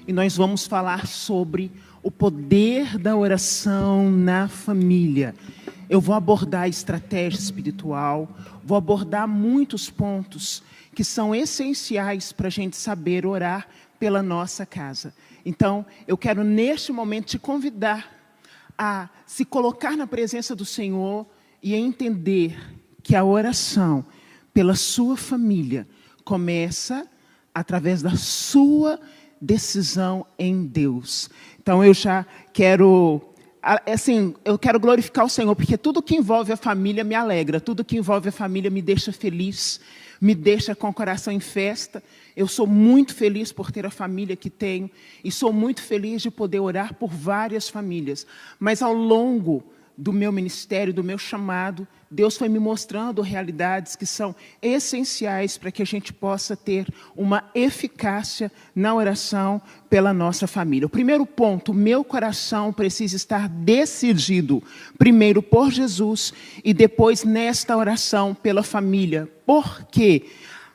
E nós vamos falar sobre o poder da oração na família. Eu vou abordar a estratégia espiritual, vou abordar muitos pontos que são essenciais para a gente saber orar pela nossa casa. Então, eu quero neste momento te convidar a se colocar na presença do Senhor e a entender que a oração pela sua família começa através da sua decisão em Deus. Então eu já quero, eu quero glorificar o Senhor, porque tudo que envolve a família me alegra, tudo que envolve a família me deixa feliz, me deixa com o coração em festa. Eu sou muito feliz por ter a família que tenho e sou muito feliz de poder orar por várias famílias. Mas ao longo do meu ministério, do meu chamado, Deus foi me mostrando realidades que são essenciais para que a gente possa ter uma eficácia na oração pela nossa família. O primeiro ponto, meu coração precisa estar decidido, primeiro por Jesus e depois nesta oração pela família. Porque,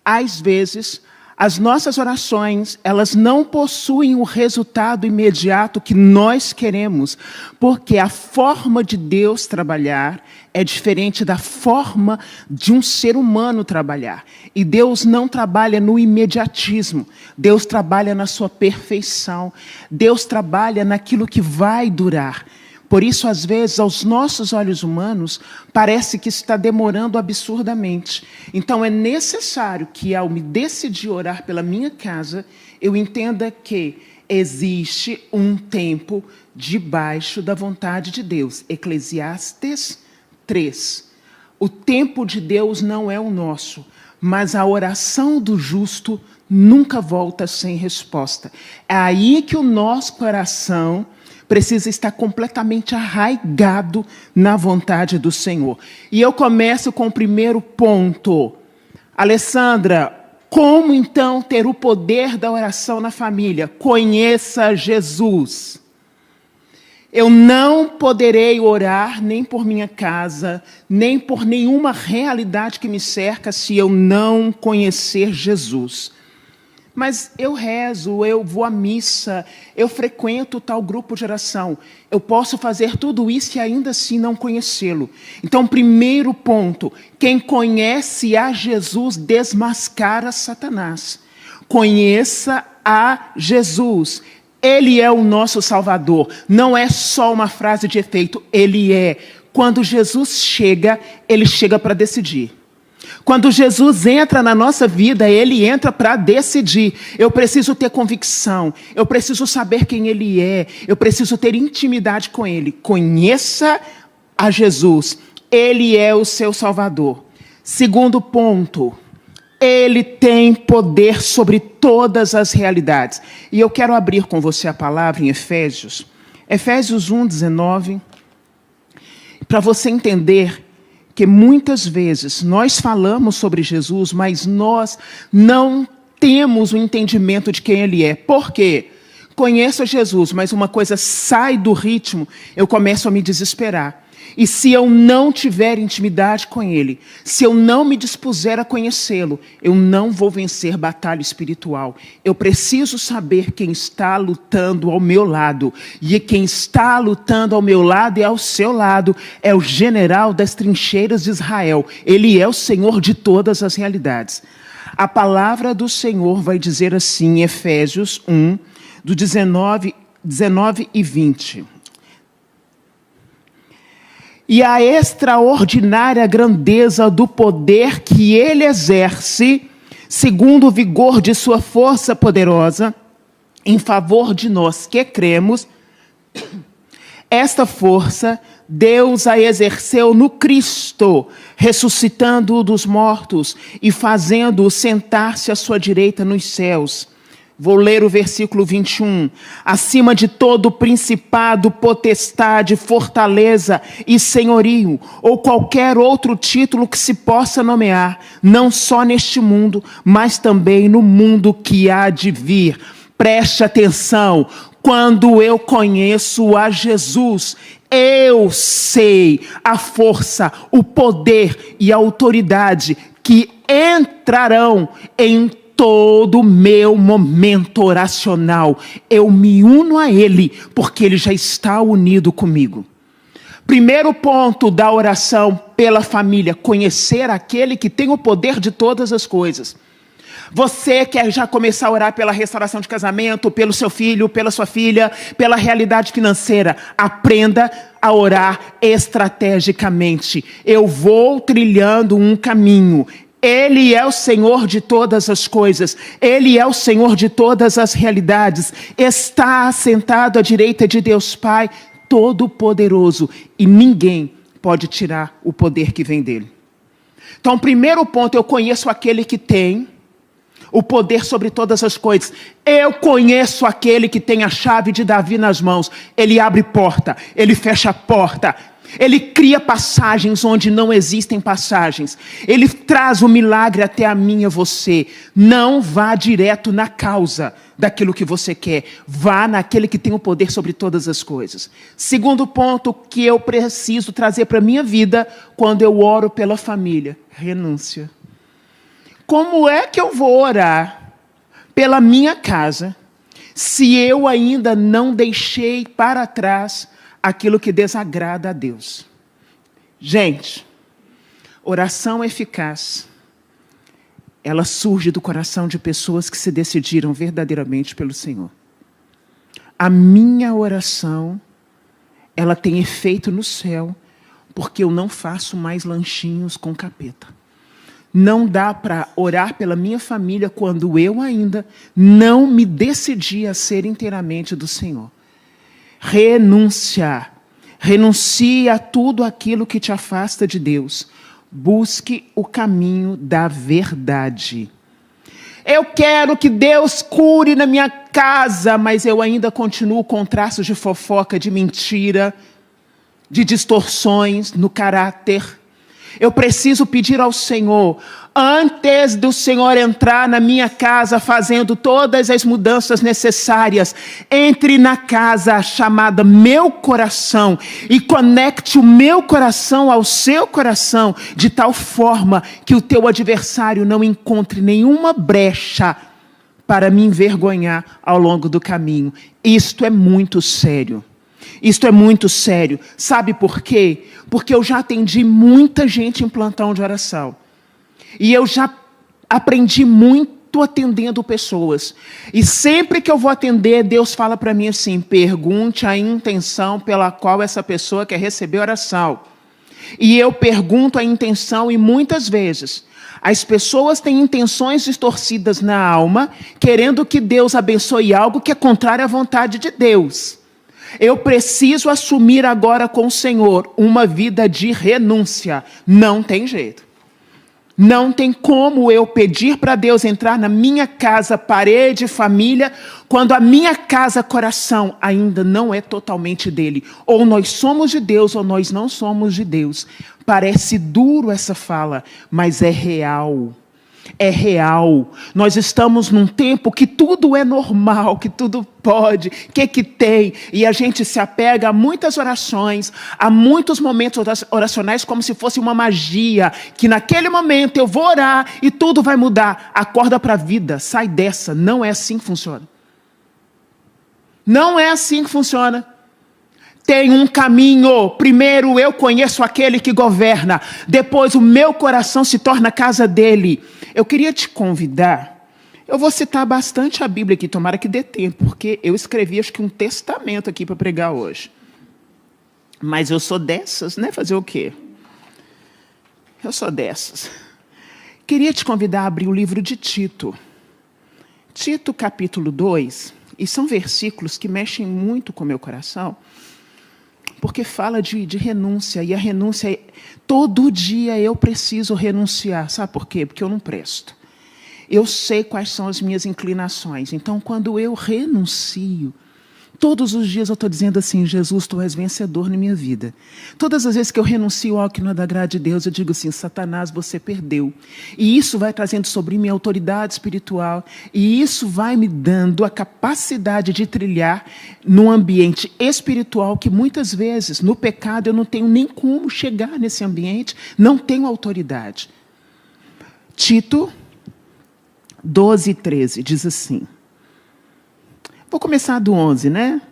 às vezes, as nossas orações, elas não possuem o resultado imediato que nós queremos, porque a forma de Deus trabalhar é diferente da forma de um ser humano trabalhar. E Deus não trabalha no imediatismo, Deus trabalha na sua perfeição, Deus trabalha naquilo que vai durar. Por isso, às vezes, aos nossos olhos humanos, parece que está demorando absurdamente. Então, é necessário que, ao me decidir orar pela minha casa, eu entenda que existe um tempo debaixo da vontade de Deus. Eclesiastes 3. O tempo de Deus não é o nosso, mas a oração do justo nunca volta sem resposta. É aí que o nosso coração precisa estar completamente arraigado na vontade do Senhor. E eu começo com o primeiro ponto. Alessandra, como então ter o poder da oração na família? Conheça Jesus. Eu não poderei orar nem por minha casa, nem por nenhuma realidade que me cerca se eu não conhecer Jesus. Mas eu rezo, eu vou à missa, eu frequento tal grupo de oração. Eu posso fazer tudo isso e ainda assim não conhecê-lo. Então, primeiro ponto, quem conhece a Jesus desmascara Satanás. Conheça a Jesus. Ele é o nosso Salvador. Não é só uma frase de efeito, ele é. Quando Jesus chega, ele chega para decidir. Quando Jesus entra na nossa vida, Ele entra para decidir. Eu preciso ter convicção, eu preciso saber quem Ele é, eu preciso ter intimidade com Ele. Conheça a Jesus, Ele é o seu Salvador. Segundo ponto, Ele tem poder sobre todas as realidades. E eu quero abrir com você a palavra em Efésios 1:19, para você entender que muitas vezes nós falamos sobre Jesus, mas nós não temos o entendimento de quem Ele é. Por quê? Conheço Jesus, mas uma coisa sai do ritmo, eu começo a me desesperar. E se eu não tiver intimidade com Ele, se eu não me dispuser a conhecê-lo, eu não vou vencer batalha espiritual. Eu preciso saber quem está lutando ao meu lado. E quem está lutando ao meu lado e ao seu lado é o general das trincheiras de Israel. Ele é o Senhor de todas as realidades. A palavra do Senhor vai dizer assim, em Efésios 1, do 19 e 20. E a extraordinária grandeza do poder que Ele exerce, segundo o vigor de sua força poderosa, em favor de nós que cremos, esta força Deus a exerceu no Cristo, ressuscitando-o dos mortos e fazendo-o sentar-se à sua direita nos céus, Vou ler o versículo 21. Acima de todo principado, potestade, fortaleza e senhorio, ou qualquer outro título que se possa nomear, não só neste mundo, mas também no mundo que há de vir. Preste atenção, quando eu conheço a Jesus, eu sei a força, o poder e a autoridade que entrarão em todo o meu momento oracional. Eu me uno a Ele, porque Ele já está unido comigo. Primeiro ponto da oração pela família: conhecer aquele que tem o poder de todas as coisas. Você quer já começar a orar pela restauração de casamento, pelo seu filho, pela sua filha, pela realidade financeira? Aprenda a orar estrategicamente. Eu vou trilhando um caminho. Ele é o Senhor de todas as coisas. Ele é o Senhor de todas as realidades. Está assentado à direita de Deus Pai Todo-Poderoso. E ninguém pode tirar o poder que vem dele. Então, primeiro ponto, eu conheço aquele que tem o poder sobre todas as coisas. Eu conheço aquele que tem a chave de Davi nas mãos. Ele abre porta, ele fecha a porta. Ele cria passagens onde não existem passagens. Ele traz o milagre até a mim e a você. Não vá direto na causa daquilo que você quer. Vá naquele que tem o poder sobre todas as coisas. Segundo ponto que eu preciso trazer para a minha vida quando eu oro pela família: renúncia. Como é que eu vou orar pela minha casa se eu ainda não deixei para trás aquilo que desagrada a Deus? Gente, oração eficaz, ela surge do coração de pessoas que se decidiram verdadeiramente pelo Senhor. A minha oração, ela tem efeito no céu, porque eu não faço mais lanchinhos com capeta. Não dá para orar pela minha família quando eu ainda não me decidi a ser inteiramente do Senhor. Renunciar. Renuncie a tudo aquilo que te afasta de Deus. Busque o caminho da verdade. Eu quero que Deus cure na minha casa, mas eu ainda continuo com traços de fofoca, de mentira, de distorções no caráter. Eu preciso pedir ao Senhor, antes do Senhor entrar na minha casa fazendo todas as mudanças necessárias, entre na casa chamada meu coração e conecte o meu coração ao seu coração, de tal forma que o teu adversário não encontre nenhuma brecha para me envergonhar ao longo do caminho. Isto é muito sério. Isto é muito sério. Sabe por quê? Porque eu já atendi muita gente em plantão de oração. E eu já aprendi muito atendendo pessoas. E sempre que eu vou atender, Deus fala para mim assim: pergunte a intenção pela qual essa pessoa quer receber oração. E eu pergunto a intenção, e muitas vezes as pessoas têm intenções distorcidas na alma, querendo que Deus abençoe algo que é contrário à vontade de Deus. Eu preciso assumir agora com o Senhor uma vida de renúncia. Não tem jeito. Não tem como eu pedir para Deus entrar na minha casa, parede, família, quando a minha casa, coração, ainda não é totalmente dele. Ou nós somos de Deus, ou nós não somos de Deus. Parece duro essa fala, mas é real. É real. Nós estamos num tempo que tudo é normal, que tudo pode, que tem. E a gente se apega a muitas orações, a muitos momentos oracionais como se fosse uma magia, que naquele momento eu vou orar e tudo vai mudar. Acorda para a vida, sai dessa. Não é assim que funciona. Não é assim que funciona. Tem um caminho. Primeiro eu conheço aquele que governa. Depois o meu coração se torna a casa dele. Eu queria te convidar. Eu vou citar bastante a Bíblia aqui, tomara que dê tempo, porque eu escrevi acho que um testamento aqui para pregar hoje. Mas eu sou dessas, né? Fazer o quê? Eu sou dessas. Queria te convidar a abrir o livro de Tito. Tito capítulo 2. E são versículos que mexem muito com o meu coração. Porque fala de renúncia, e a renúncia, todo dia eu preciso renunciar. Sabe por quê? Porque eu não presto. Eu sei quais são as minhas inclinações. Então, quando eu renuncio, todos os dias eu estou dizendo assim: Jesus, tu és vencedor na minha vida. Todas as vezes que eu renuncio ao que não é da graça de Deus, eu digo assim: Satanás, você perdeu. E isso vai trazendo sobre mim autoridade espiritual. E isso vai me dando a capacidade de trilhar num ambiente espiritual que muitas vezes, no pecado, eu não tenho nem como chegar nesse ambiente, não tenho autoridade. Tito 12:13 diz assim. Vou começar do 11, né?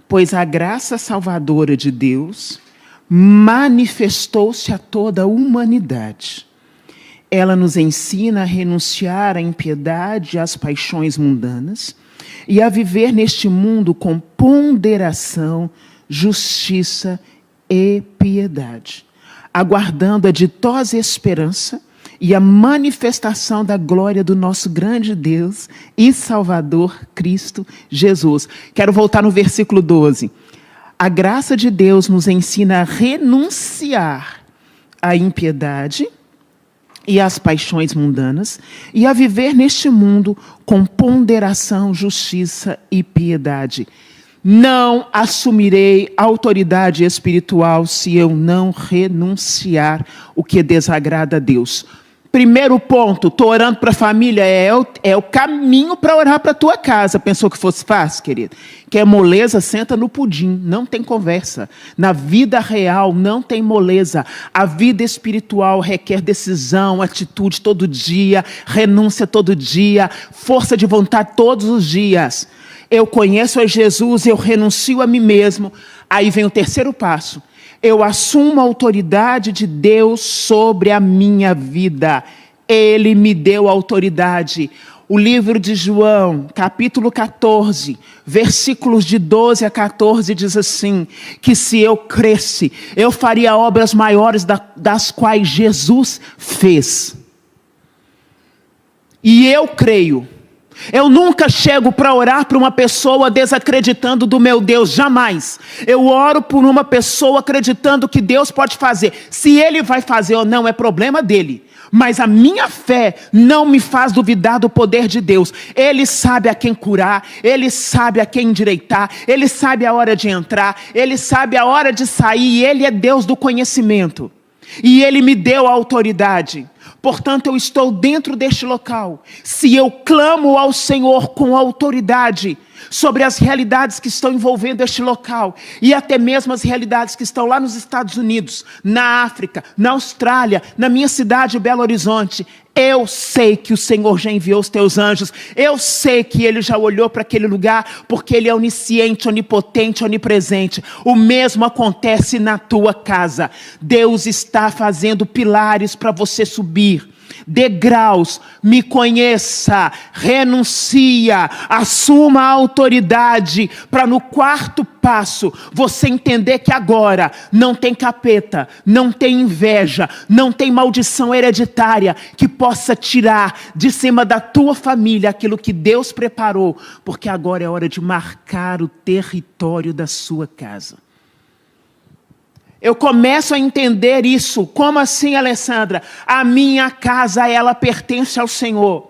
Pois a graça salvadora de Deus manifestou-se a toda a humanidade. Ela nos ensina a renunciar à impiedade e às paixões mundanas e a viver neste mundo com ponderação, justiça e piedade, aguardando a ditosa esperança e a manifestação da glória do nosso grande Deus e Salvador, Cristo Jesus. Quero voltar no versículo 12. A graça de Deus nos ensina a renunciar à impiedade e às paixões mundanas e a viver neste mundo com ponderação, justiça e piedade. Não assumirei autoridade espiritual se eu não renunciar o que desagrada a Deus. Primeiro ponto, estou orando para a família, é o caminho para orar para a tua casa. Pensou que fosse fácil, querido? Quer moleza, senta no pudim, não tem conversa. Na vida real não tem moleza. A vida espiritual requer decisão, atitude todo dia, renúncia todo dia, força de vontade todos os dias. Eu conheço a Jesus, eu renuncio a mim mesmo. Aí vem o terceiro passo. Eu assumo a autoridade de Deus sobre a minha vida. Ele me deu autoridade. O livro de João, capítulo 14, versículos de 12 a 14, diz assim, que se eu cresce, eu faria obras maiores das quais Jesus fez. E eu creio. Eu nunca chego para orar para uma pessoa desacreditando do meu Deus, jamais. Eu oro por uma pessoa acreditando que Deus pode fazer. Se Ele vai fazer ou não é problema dele. Mas a minha fé não me faz duvidar do poder de Deus. Ele sabe a quem curar, Ele sabe a quem endireitar, Ele sabe a hora de entrar, Ele sabe a hora de sair, Ele é Deus do conhecimento. E Ele me deu a autoridade. Portanto, eu estou dentro deste local. Se eu clamo ao Senhor com autoridade sobre as realidades que estão envolvendo este local, e até mesmo as realidades que estão lá nos Estados Unidos, na África, na Austrália, na minha cidade, Belo Horizonte, eu sei que o Senhor já enviou os teus anjos, eu sei que Ele já olhou para aquele lugar, porque Ele é onisciente, onipotente, onipresente. O mesmo acontece na tua casa. Deus está fazendo pilares para você subir. Degraus, me conheça, renuncia, assuma a autoridade, para no quarto passo você entender que agora não tem capeta, não tem inveja, não tem maldição hereditária que possa tirar de cima da tua família aquilo que Deus preparou, porque agora é hora de marcar o território da sua casa. Eu começo a entender isso. Como assim, Alessandra? A minha casa, ela pertence ao Senhor.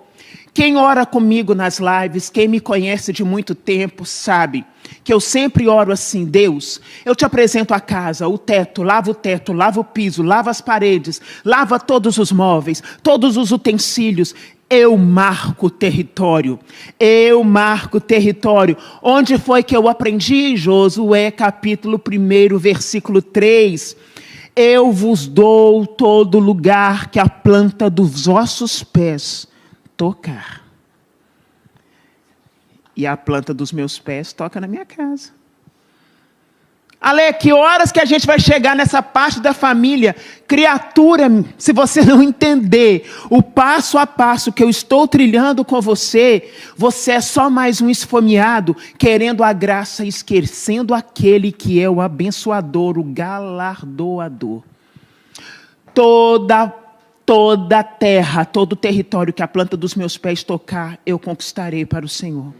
Quem ora comigo nas lives, quem me conhece de muito tempo, sabe que eu sempre oro assim: Deus, eu te apresento a casa, o teto, lava o piso, lava as paredes, lava todos os móveis, todos os utensílios. Eu marco o território. Eu marco o território. Onde foi que eu aprendi? Josué, capítulo 1, versículo 3. Eu vos dou todo lugar que a planta dos vossos pés tocar. E a planta dos meus pés toca na minha casa. Ale, que horas que a gente vai chegar nessa parte da família? Criatura, se você não entender o passo a passo que eu estou trilhando com você, você é só mais um esfomeado, querendo a graça, esquecendo aquele que é o abençoador, o galardoador. Toda a terra, todo o território que a planta dos meus pés tocar, eu conquistarei para o Senhor.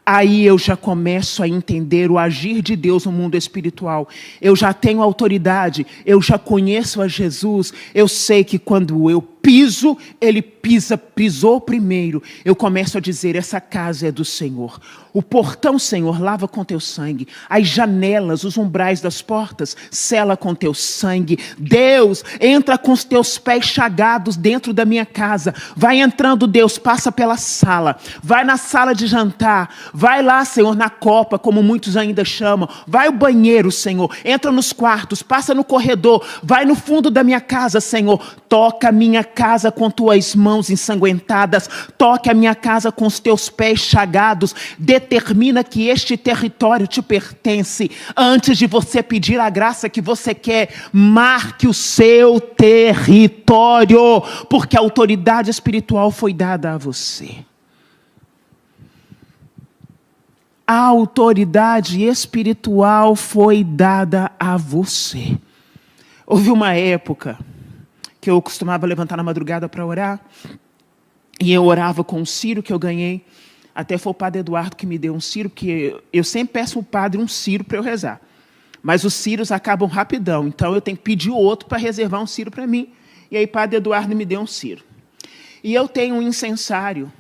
Aí eu já começo a entender o agir de Deus no mundo espiritual. Eu já tenho autoridade, eu já conheço a Jesus. Eu sei que quando eu piso, ele pisou primeiro. Eu começo a dizer, essa casa é do Senhor. O portão, Senhor, lava com teu sangue. As janelas, os umbrais das portas, sela com teu sangue. Deus, entra com os teus pés chagados dentro da minha casa. Vai entrando, Deus, passa pela sala. Vai na sala de jantar. Vai lá, Senhor, na copa, como muitos ainda chamam. Vai ao banheiro, Senhor. Entra nos quartos, passa no corredor. Vai no fundo da minha casa, Senhor. Toca a minha casa com tuas mãos ensanguentadas. Toque a minha casa com os teus pés chagados. Determina que este território te pertence. Antes de você pedir a graça que você quer, marque o seu território, porque a autoridade espiritual foi dada a você. A autoridade espiritual foi dada a você. Houve uma época que eu costumava levantar na madrugada para orar, e eu orava com um ciro que eu ganhei. Até foi o padre Eduardo que me deu um ciro, porque eu sempre peço ao padre um ciro para eu rezar. Mas os ciros acabam rapidão, então eu tenho que pedir outro para reservar um ciro para mim. E aí o padre Eduardo me deu um ciro. E eu tenho um incensário,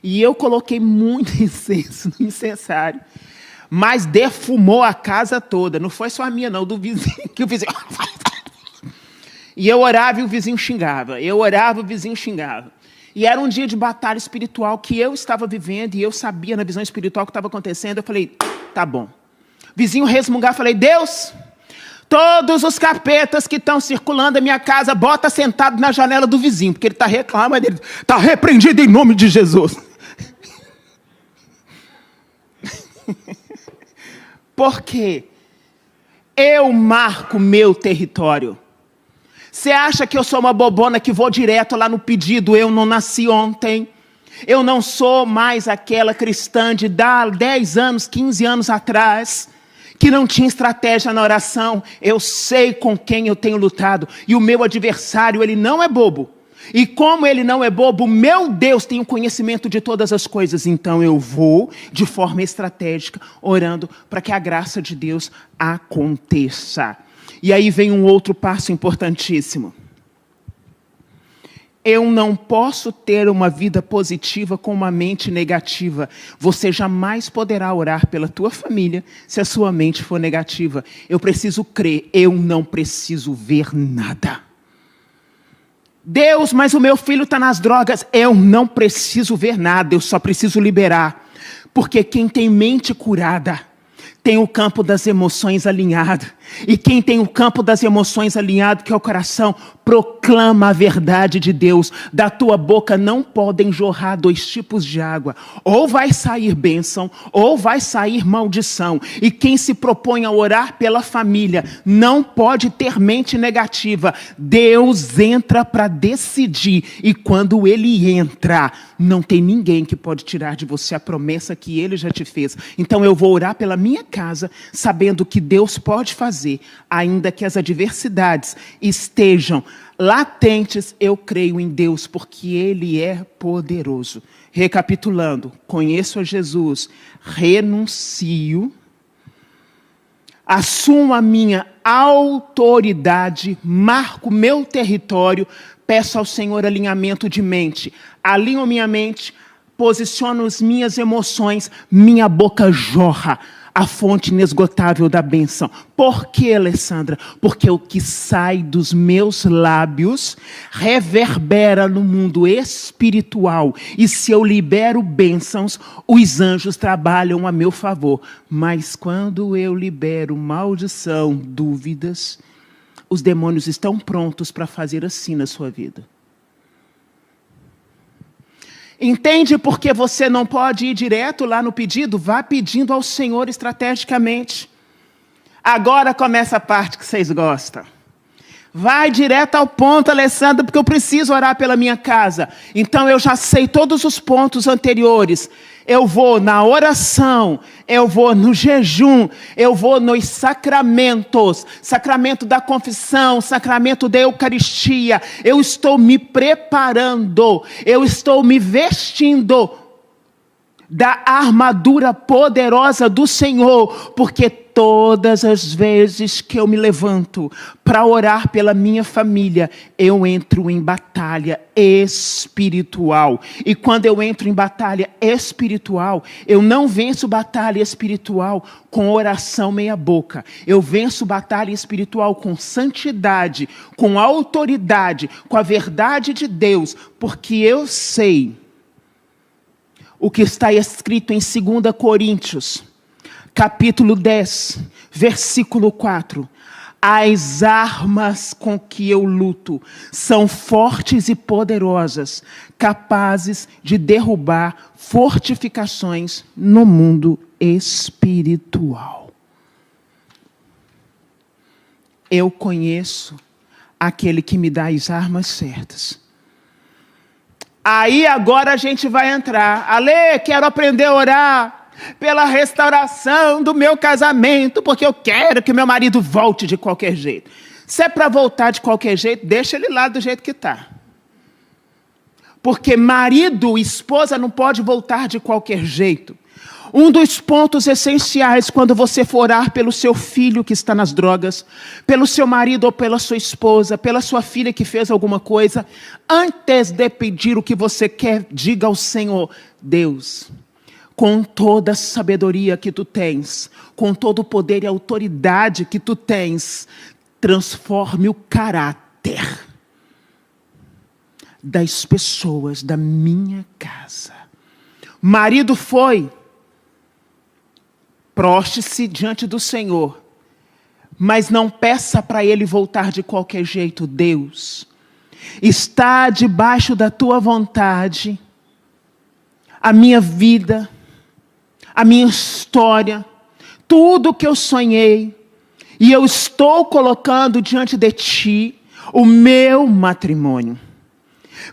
e eu coloquei muito incenso no incensário, mas defumou a casa toda. Não foi só a minha não, do vizinho, que o vizinho... E eu orava e o vizinho xingava. Eu orava e o vizinho xingava. E era um dia de batalha espiritual que eu estava vivendo e eu sabia na visão espiritual o que estava acontecendo. Eu falei, tá bom. Vizinho resmungar, falei, Deus, todos os capetas que estão circulando a minha casa, bota sentado na janela do vizinho, porque ele está reclamando, ele está repreendido em nome de Jesus. Porque eu marco meu território. Você acha que eu sou uma bobona que vou direto lá no pedido? Eu não nasci ontem. Eu não sou mais aquela cristã de 10 anos, 15 anos atrás, que não tinha estratégia na oração. Eu sei com quem eu tenho lutado. E o meu adversário, ele não é bobo. E como ele não é bobo, meu Deus tem o conhecimento de todas as coisas. Então eu vou, de forma estratégica, orando para que a graça de Deus aconteça. E aí vem um outro passo importantíssimo. Eu não posso ter uma vida positiva com uma mente negativa. Você jamais poderá orar pela tua família se a sua mente for negativa. Eu preciso crer, eu não preciso ver nada. Deus, mas o meu filho está nas drogas. Eu não preciso ver nada, eu só preciso liberar. Porque quem tem mente curada tem o campo das emoções alinhado. E quem tem o campo das emoções alinhado, que é o coração, proclama a verdade de Deus. Da tua boca não podem jorrar 2 tipos de água. Ou vai sair bênção, ou vai sair maldição. E quem se propõe a orar pela família não pode ter mente negativa. Deus entra para decidir. E quando ele entra, não tem ninguém que pode tirar de você a promessa que ele já te fez. Então eu vou orar pela minha casa, sabendo que Deus pode fazer. Ainda que as adversidades estejam latentes, eu creio em Deus, porque Ele é poderoso. Recapitulando, conheço a Jesus, renuncio, assumo a minha autoridade, marco meu território, peço ao Senhor alinhamento de mente. Alinho minha mente, posiciono as minhas emoções, minha boca jorra a fonte inesgotável da bênção. Por quê, Alessandra? Porque o que sai dos meus lábios reverbera no mundo espiritual. E se eu libero bênçãos, os anjos trabalham a meu favor. Mas quando eu libero maldição, dúvidas, os demônios estão prontos para fazer assim na sua vida. Entende por que você não pode ir direto lá no pedido? Vá pedindo ao Senhor estrategicamente. Agora começa a parte que vocês gostam. Vai direto ao ponto, Alessandra, porque eu preciso orar pela minha casa. Então eu já sei todos os pontos anteriores. Eu vou na oração, eu vou no jejum, eu vou nos sacramentos, sacramento da confissão, sacramento da Eucaristia. Eu estou me preparando, eu estou me vestindo da armadura poderosa do Senhor, porque todas as vezes que eu me levanto para orar pela minha família, eu entro em batalha espiritual. E quando eu entro em batalha espiritual, eu não venço batalha espiritual com oração meia boca. Eu venço batalha espiritual com santidade, com autoridade, com a verdade de Deus, porque eu sei o que está escrito em 2 Coríntios, capítulo 10, versículo 4. As armas com que eu luto são fortes e poderosas, capazes de derrubar fortificações no mundo espiritual. Eu conheço aquele que me dá as armas certas. Aí agora a gente vai entrar. Ale, quero aprender a orar pela restauração do meu casamento, porque eu quero que meu marido volte de qualquer jeito. Se é para voltar de qualquer jeito, deixa ele lá do jeito que está. Porque marido e esposa não pode voltar de qualquer jeito. Um dos pontos essenciais quando você for orar pelo seu filho que está nas drogas, pelo seu marido ou pela sua esposa, pela sua filha que fez alguma coisa, antes de pedir o que você quer, diga ao Senhor: Deus, com toda a sabedoria que tu tens, com todo o poder e autoridade que tu tens, transforme o caráter das pessoas da minha casa. Marido foi, proste-se diante do Senhor, mas não peça para ele voltar de qualquer jeito. Deus, está debaixo da tua vontade a minha vida, a minha história, tudo que eu sonhei, e eu estou colocando diante de ti o meu matrimônio.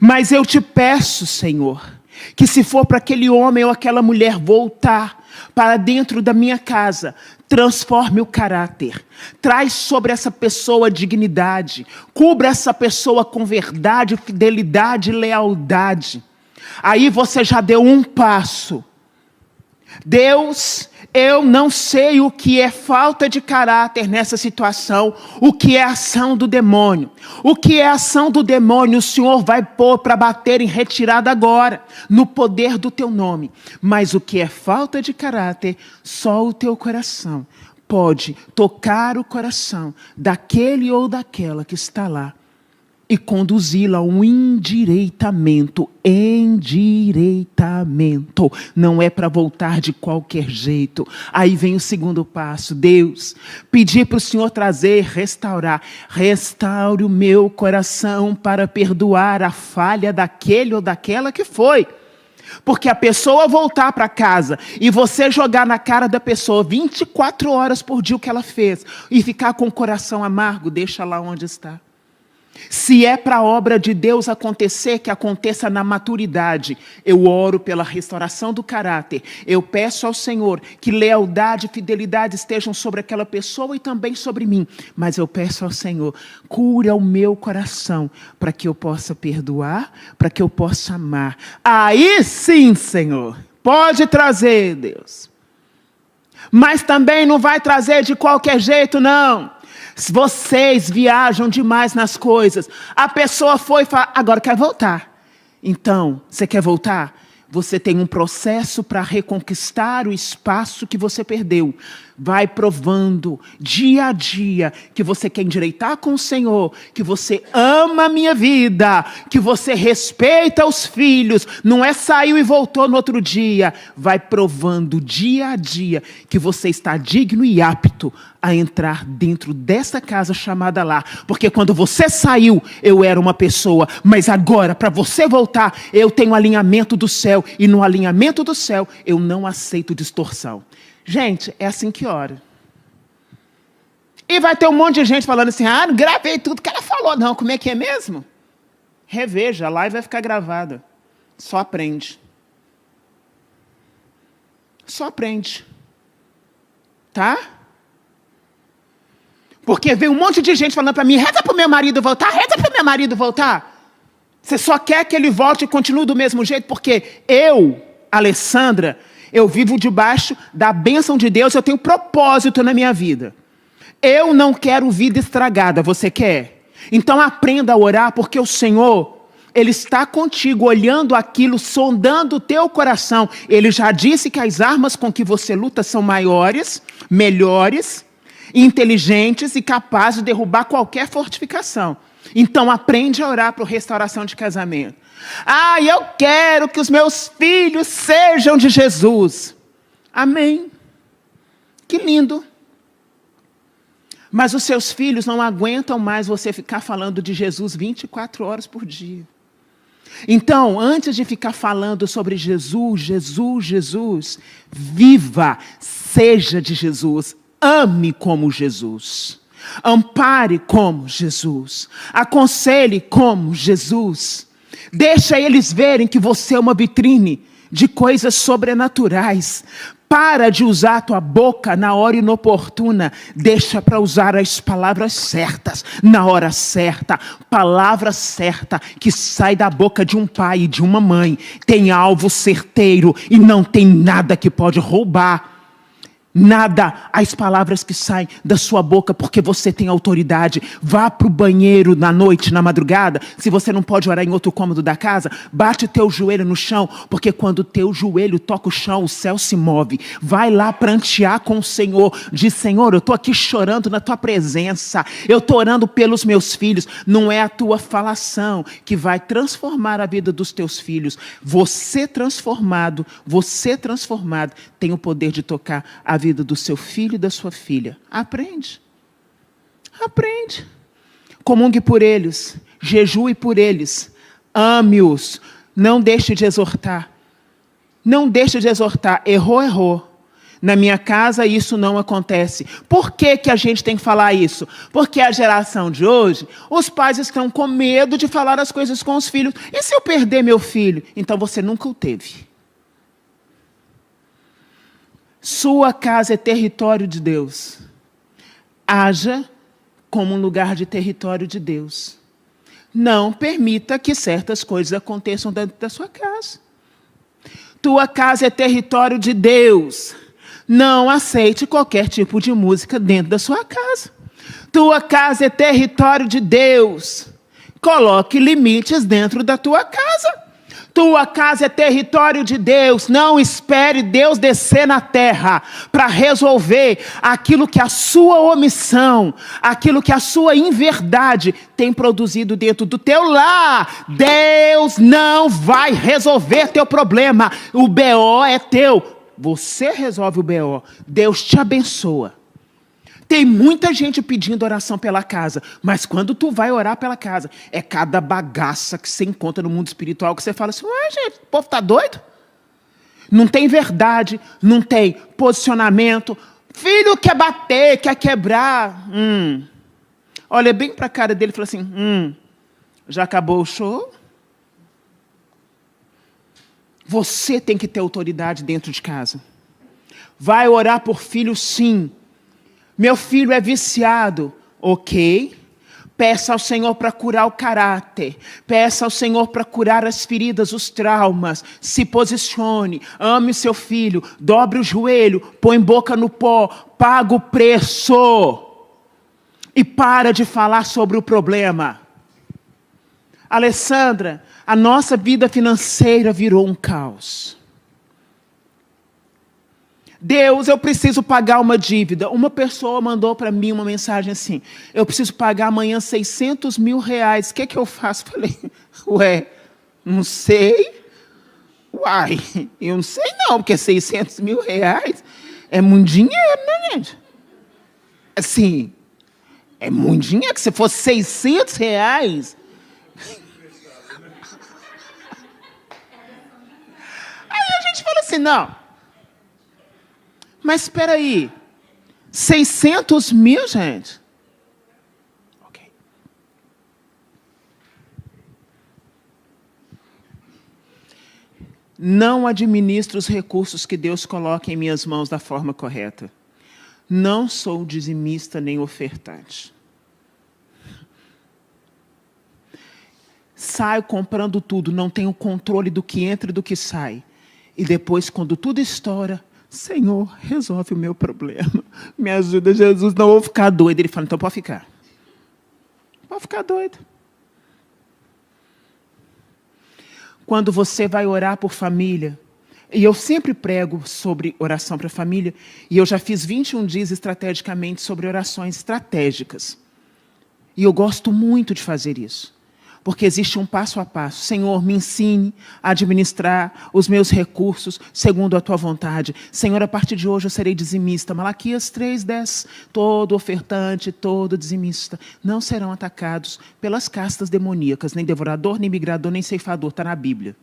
Mas eu te peço, Senhor, que se for para aquele homem ou aquela mulher voltar para dentro da minha casa, transforme o caráter, traz sobre essa pessoa dignidade, cubra essa pessoa com verdade, fidelidade e lealdade. Aí você já deu um passo. Deus, eu não sei o que é falta de caráter nessa situação, o que é ação do demônio. O que é ação do demônio, o Senhor vai pôr para bater em retirada agora, no poder do teu nome. Mas o que é falta de caráter, só o teu coração pode tocar o coração daquele ou daquela que está lá e conduzi-la a um endireitamento. Endireitamento. Não é para voltar de qualquer jeito. Aí vem o segundo passo. Deus, pedir para o Senhor trazer, restaurar. Restaure o meu coração para perdoar a falha daquele ou daquela que foi. Porque a pessoa voltar para casa e você jogar na cara da pessoa 24 horas por dia o que ela fez e ficar com o coração amargo, deixa lá onde está. Se é para a obra de Deus acontecer, que aconteça na maturidade. Eu oro pela restauração do caráter. Eu peço ao Senhor que lealdade e fidelidade estejam sobre aquela pessoa e também sobre mim. Mas eu peço ao Senhor, cura o meu coração para que eu possa perdoar, para que eu possa amar. Aí sim, Senhor, pode trazer, Deus. Mas também não vai trazer de qualquer jeito, não. Vocês viajam demais nas coisas. A pessoa foi e fala, agora quer voltar. Então, você quer voltar? Você tem um processo para reconquistar o espaço que você perdeu. Vai provando dia a dia que você quer endireitar com o Senhor, que você ama a minha vida, que você respeita os filhos. Não é saiu e voltou no outro dia. Vai provando dia a dia que você está digno e apto a entrar dentro dessa casa chamada lar. Porque quando você saiu, eu era uma pessoa. Mas agora, para você voltar, eu tenho alinhamento do céu. E no alinhamento do céu, eu não aceito distorção. Gente, é assim que ora. E vai ter um monte de gente falando assim, não gravei tudo que ela falou. Não, como é que é mesmo? Reveja, a live vai ficar gravada. Só aprende. Só aprende. Tá? Porque vem um monte de gente falando para mim, reza para o meu marido voltar, reza para o meu marido voltar. Você só quer que ele volte e continue do mesmo jeito, porque eu, Alessandra, Eu vivo debaixo da bênção de Deus, eu tenho propósito na minha vida. Eu não quero vida estragada, você quer? Então aprenda a orar, porque o Senhor, Ele está contigo, olhando aquilo, sondando o teu coração. Ele já disse que as armas com que você luta são maiores, melhores, inteligentes e capazes de derrubar qualquer fortificação. Então aprende a orar por restauração de casamento. Ah, eu quero que os meus filhos sejam de Jesus. Amém. Que lindo. Mas os seus filhos não aguentam mais você ficar falando de Jesus 24 horas por dia. Então, antes de ficar falando sobre Jesus, Jesus, Jesus, viva, seja de Jesus, ame como Jesus, ampare como Jesus, aconselhe como Jesus. Deixa eles verem que você é uma vitrine de coisas sobrenaturais. Para de usar a tua boca na hora inoportuna. Deixa para usar as palavras certas, na hora certa. Palavra certa que sai da boca de um pai e de uma mãe. Tem alvo certeiro e não tem nada que pode roubar. Nada, as palavras que saem da sua boca, porque você tem autoridade. Vá para o banheiro na noite, na madrugada. Se você não pode orar em outro cômodo da casa, bate o teu joelho no chão, porque quando o teu joelho toca o chão, o céu se move. Vai lá prantear com o Senhor. Diz: Senhor, eu estou aqui chorando na tua presença. Eu estou orando pelos meus filhos. Não é a tua falação que vai transformar a vida dos teus filhos. Você transformado, tem o poder de tocar a vida do seu filho e da sua filha. Aprende. Aprende. Comungue por eles. Jejue por eles. Ame-os. Não deixe de exortar. Não deixe de exortar. Errou, errou. Na minha casa isso não acontece. Por que que a gente tem que falar isso? Porque a geração de hoje, os pais estão com medo de falar as coisas com os filhos. E se eu perder meu filho? Então você nunca o teve. Sua casa é território de Deus. Haja como um lugar de território de Deus. Não permita que certas coisas aconteçam dentro da sua casa. Tua casa é território de Deus. Não aceite qualquer tipo de música dentro da sua casa. Tua casa é território de Deus. Coloque limites dentro da tua casa. Tua casa é território de Deus. Não espere Deus descer na terra para resolver aquilo que a sua omissão, aquilo que a sua inverdade tem produzido dentro do teu lar. Deus não vai resolver teu problema. O BO é teu. Você resolve o BO. Deus te abençoa. Tem muita gente pedindo oração pela casa, mas quando tu vai orar pela casa, é cada bagaça que você encontra no mundo espiritual que você fala assim: ué, gente, o povo tá doido? Não tem verdade, não tem posicionamento. Filho quer bater, quer quebrar. Olha bem para a cara dele e fala assim: já acabou o show? Você tem que ter autoridade dentro de casa. Vai orar por filho, sim. Meu filho é viciado. Ok. Peça ao Senhor para curar o caráter. Peça ao Senhor para curar as feridas, os traumas. Se posicione. Ame seu filho. Dobre o joelho. Põe boca no pó. Paga o preço. E para de falar sobre o problema. Alessandra, a nossa vida financeira virou um caos. Deus, eu preciso pagar uma dívida. Uma pessoa mandou para mim uma mensagem assim: eu preciso pagar amanhã 600 mil reais. O que é que eu faço? Falei: ué, não sei. Uai, eu não sei não, porque 600 mil reais é muito dinheiro, né, gente? Assim, é muito dinheiro. Que se fosse 600 reais... Aí a gente fala assim: não. Mas espera aí, 600 mil, gente? Ok. Não administro os recursos que Deus coloca em minhas mãos da forma correta. Não sou dizimista nem ofertante. Saio comprando tudo, não tenho controle do que entra e do que sai. E depois, quando tudo estoura, Senhor, resolve o meu problema. Me ajuda, Jesus, não vou ficar doido. Ele fala, então pode ficar. Pode ficar doido. Quando você vai orar por família, e eu sempre prego sobre oração para a família, e eu já fiz 21 dias estrategicamente sobre orações estratégicas. E eu gosto muito de fazer isso. Porque existe um passo a passo. Senhor, me ensine a administrar os meus recursos segundo a tua vontade. Senhor, a partir de hoje eu serei dizimista. Malaquias 3:10. Todo ofertante, todo dizimista não serão atacados pelas castas demoníacas, nem devorador, nem migrador, nem ceifador. Está na Bíblia.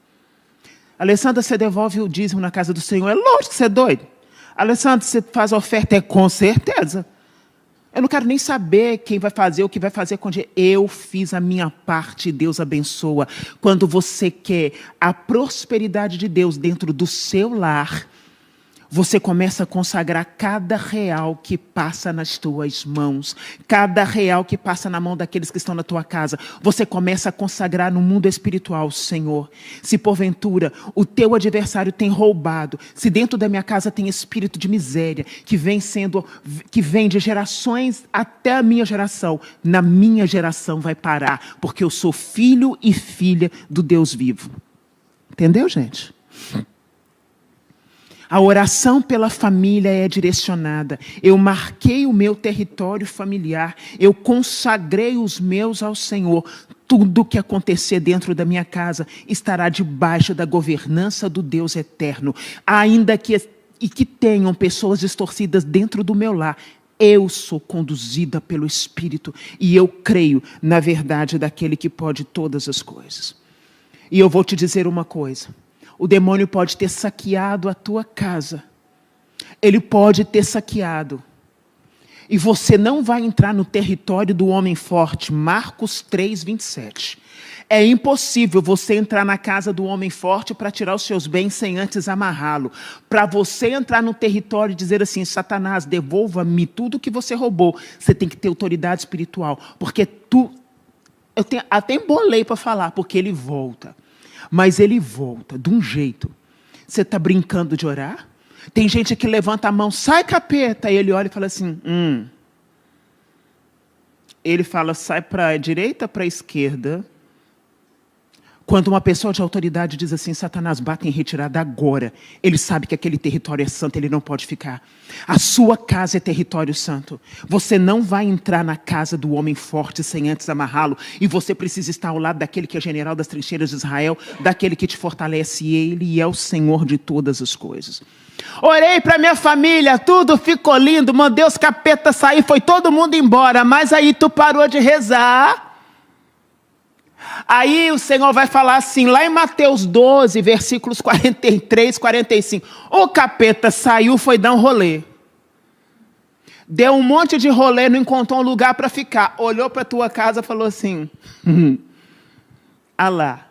Alessandra, você devolve o dízimo na casa do Senhor? É lógico que você é doido. Alessandra, você faz a oferta? É com certeza. Eu não quero nem saber quem vai fazer, o que vai fazer quando eu fiz a minha parte e Deus abençoa. Quando você quer a prosperidade de Deus dentro do seu lar, você começa a consagrar cada real que passa nas tuas mãos, cada real que passa na mão daqueles que estão na tua casa. Você começa a consagrar no mundo espiritual, Senhor. Se porventura o teu adversário tem roubado, se dentro da minha casa tem espírito de miséria, que vem de gerações até a minha geração, na minha geração vai parar, porque eu sou filho e filha do Deus vivo. Entendeu, gente? A oração pela família é direcionada. Eu marquei o meu território familiar. Eu consagrei os meus ao Senhor. Tudo que acontecer dentro da minha casa estará debaixo da governança do Deus eterno. Ainda que tenham pessoas distorcidas dentro do meu lar, eu sou conduzida pelo Espírito e eu creio na verdade daquele que pode todas as coisas. E eu vou te dizer uma coisa. O demônio pode ter saqueado a tua casa. Ele pode ter saqueado. E você não vai entrar no território do homem forte. Marcos 3:27. É impossível você entrar na casa do homem forte para tirar os seus bens sem antes amarrá-lo. Para você entrar no território e dizer assim, Satanás, devolva-me tudo que você roubou. Você tem que ter autoridade espiritual. Porque até embolei para falar, porque ele volta. Mas ele volta de um jeito. Você está brincando de orar? Tem gente que levanta a mão, sai capeta. E ele olha e fala assim, Ele fala, sai para a direita, para a esquerda. Quando uma pessoa de autoridade diz assim, Satanás, bate em retirada agora. Ele sabe que aquele território é santo, ele não pode ficar. A sua casa é território santo. Você não vai entrar na casa do homem forte sem antes amarrá-lo. E você precisa estar ao lado daquele que é general das trincheiras de Israel, daquele que te fortalece. E ele é o Senhor de todas as coisas. Orei para minha família, tudo ficou lindo, mandei os capetas sair, foi todo mundo embora. Mas aí tu parou de rezar. Aí o Senhor vai falar assim, lá em Mateus 12, versículos 43, 45. O capeta saiu, foi dar um rolê. Deu um monte de rolê, não encontrou um lugar para ficar. Olhou para a tua casa e falou assim, lá,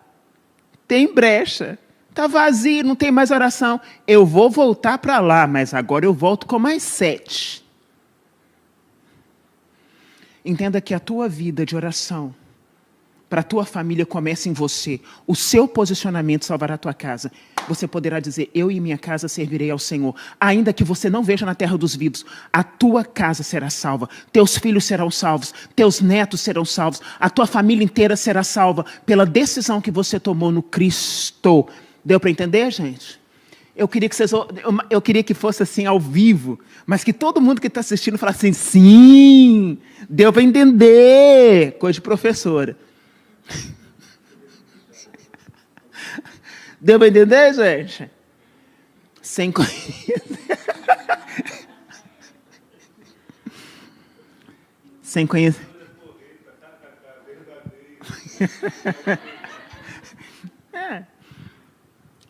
tem brecha, está vazio, não tem mais oração. Eu vou voltar para lá, mas agora eu volto com mais 7. Entenda que a tua vida de oração para a tua família começa em você. O seu posicionamento salvará a tua casa. Você poderá dizer, eu e minha casa servirei ao Senhor. Ainda que você não veja na terra dos vivos, a tua casa será salva. Teus filhos serão salvos. Teus netos serão salvos. A tua família inteira será salva pela decisão que você tomou no Cristo. Deu para entender, gente? Eu queria que fosse assim ao vivo, mas que todo mundo que está assistindo falasse assim, sim, deu para entender. Coisa de professora. Deu para entender, gente? Sem conhecer. Sem conhecer.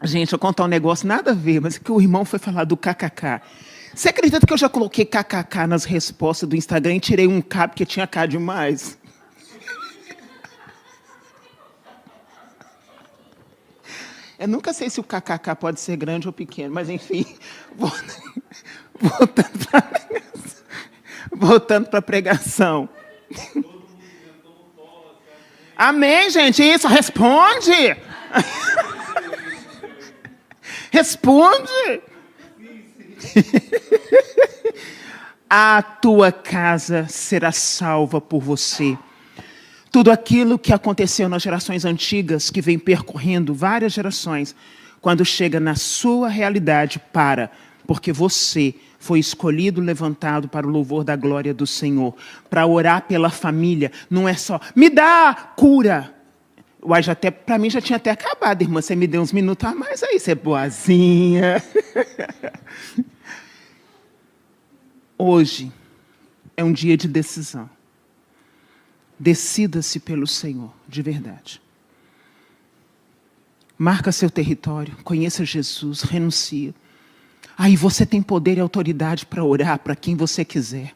Gente, eu vou contar um negócio nada a ver, mas que o irmão foi falar do kkk. Você acredita que eu já coloquei kkk nas respostas do Instagram e tirei um K porque tinha K demais? Eu nunca sei se o kkk pode ser grande ou pequeno, mas enfim, voltando para a pregação. Amém, gente, isso, responde! Responde! A tua casa será salva por você. Tudo aquilo que aconteceu nas gerações antigas, que vem percorrendo várias gerações, quando chega na sua realidade, porque você foi escolhido, levantado para o louvor da glória do Senhor, para orar pela família. Não é só, me dá cura. Uai, para mim já tinha até acabado, irmã. Você me deu uns minutos a mais aí, você é boazinha. Hoje é um dia de decisão. Decida-se pelo Senhor, de verdade. Marca seu território, conheça Jesus, renuncia. Aí você tem poder e autoridade para orar para quem você quiser.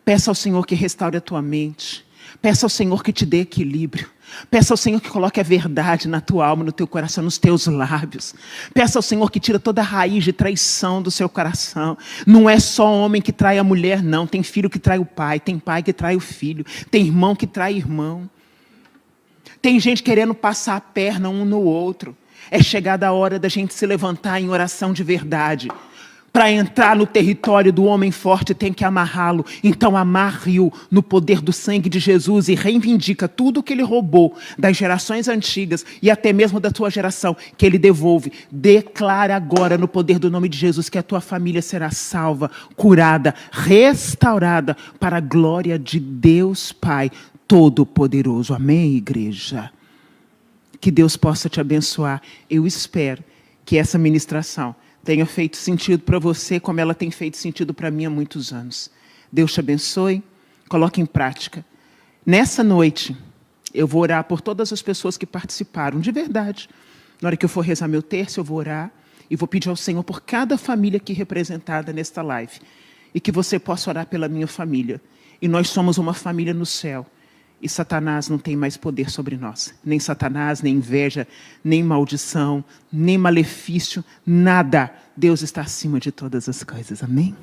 Peça ao Senhor que restaure a tua mente. Peça ao Senhor que te dê equilíbrio. Peça ao Senhor que coloque a verdade na tua alma, no teu coração, nos teus lábios. Peça ao Senhor que tire toda a raiz de traição do seu coração. Não é só homem que trai a mulher, não. Tem filho que trai o pai, tem pai que trai o filho, tem irmão que trai irmão. Tem gente querendo passar a perna um no outro. É chegada a hora da gente se levantar em oração de verdade. Para entrar no território do homem forte, tem que amarrá-lo. Então amarre-o no poder do sangue de Jesus e reivindica tudo que ele roubou das gerações antigas e até mesmo da tua geração, que ele devolve. Declara agora no poder do nome de Jesus que a tua família será salva, curada, restaurada para a glória de Deus Pai Todo-Poderoso. Amém, igreja? Que Deus possa te abençoar. Eu espero que essa ministração tenha feito sentido para você, como ela tem feito sentido para mim há muitos anos. Deus te abençoe, coloque em prática. Nessa noite, eu vou orar por todas as pessoas que participaram, de verdade. Na hora que eu for rezar meu terço, eu vou orar e vou pedir ao Senhor por cada família aqui representada nesta live. E que você possa orar pela minha família. E nós somos uma família no céu. E Satanás não tem mais poder sobre nós. Nem Satanás, nem inveja, nem maldição, nem malefício, nada. Deus está acima de todas as coisas. Amém?